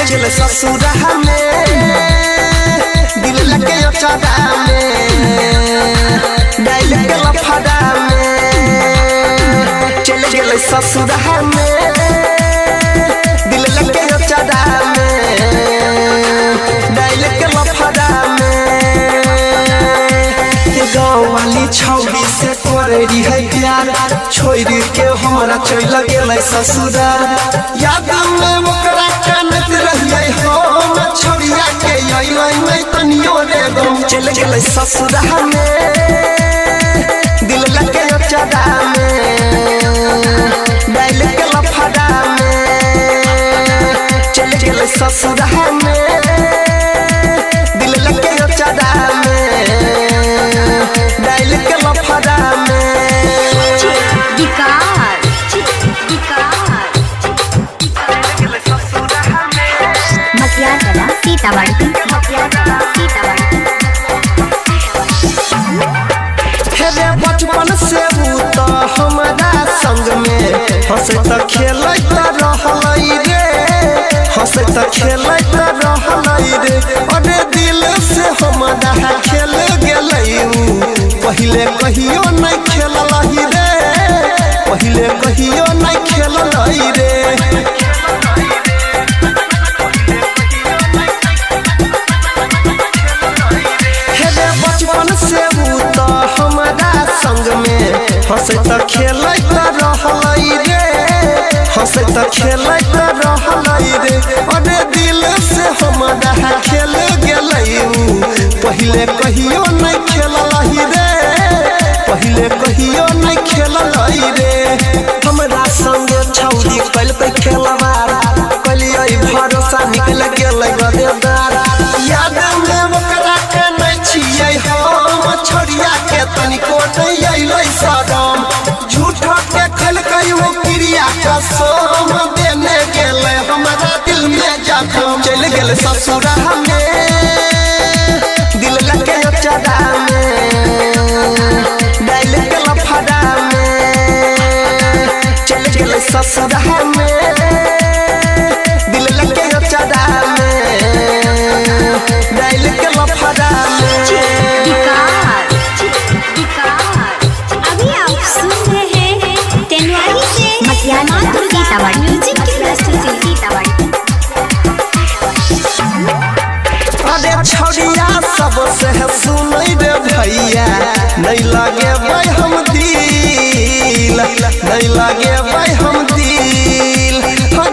चले ससुरा में दिल लगे अचारा में डाइल के लफड़ा में चले गेले ससुरा में दिल लगे अचारा में डाइल के लफड़ा में गाँव वाली छौरी से करे रही है प्यार छोड़ के हमरा चल गेले ससुरा याद में ओकरा कानत रहिए हम छोड़िया के अइलै मैं तनियो रे गम चल गेले ससुरा में दिल लगे अचारा में डाइल के लफड़ा में चल गेले ससुरा में दिल लगे अचारा में डाइल के लफड़ा में बचपन से तो हमारा संग में हंसे त खेलत रहलै रे हंसे त खेलत रहलै रे अरे दिल से हमारा खेल गेलै पहिले कहियो नहीं खेललै रे पहिले कहियो नहीं खेललै रे बचपन से तो हमारा संग में हंसे त खेलत रहलै रे हंसे त खेलत रहलै रे अरे दिल से हमारा खेल गेलै पहिले कहियो नहीं खेललै रे पहिले कहियो नहीं खेललै रे हमरा संग छौरी कल पे खेलवार कलियै भरोसा निकल गेलै गदेदार याद में ओकरा के नहीं छियै हम छोड़िया के तनिको नहीं अइलै सदम झूठो के खेलकै वो क्रिया कसम देने गेलै हमरा दिल में जखम चल गेल ससुरा में दिल लगे अचारा में डाइल के लफड़ा में चल गेल ससुरा में दिल लगे अचारा में डाइल के लफड़ा में अरे छौड़िया सबसे सुनै रे भैया नहीं लगे भाई हम दिल नहीं लगे भाई हम दिल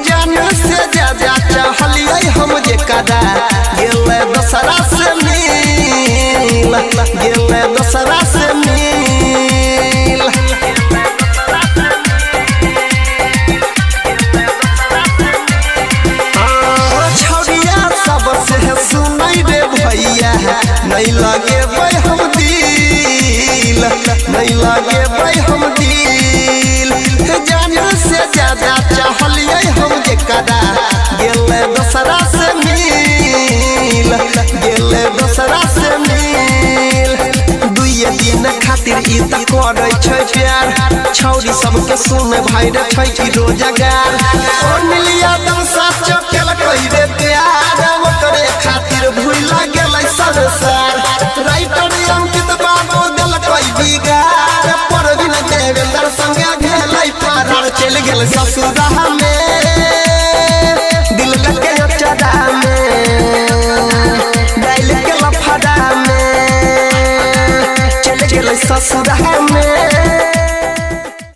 जान से ज्यादा चाहलिए हम जे कदा गेले दसरा से मिल गेले दसरा से मिल नहीं लगे भाई हम दिल नहीं लगे भाई हम दिल जान से ज्यादा चाहलिए हम जे कदा गेले दसरा से मिल गेले दसरा से मिल दुइये दिन खातिर ई त करै छै प्यार छौरी सबके सुने भाई रे छै कि रोजगार ओ नीलिया दम साथ चकेल कहि रे प्यार ओकरे खातिर भूल गेलै संसार राइटर अंकित बाबू दिल कोई बिगाड़ पर बिन देवेंद्र संगे गेलै पार चल गेल ससुरा में दिल लगे अचारा में डाइल के लफड़ा में चल गेल ससुरा में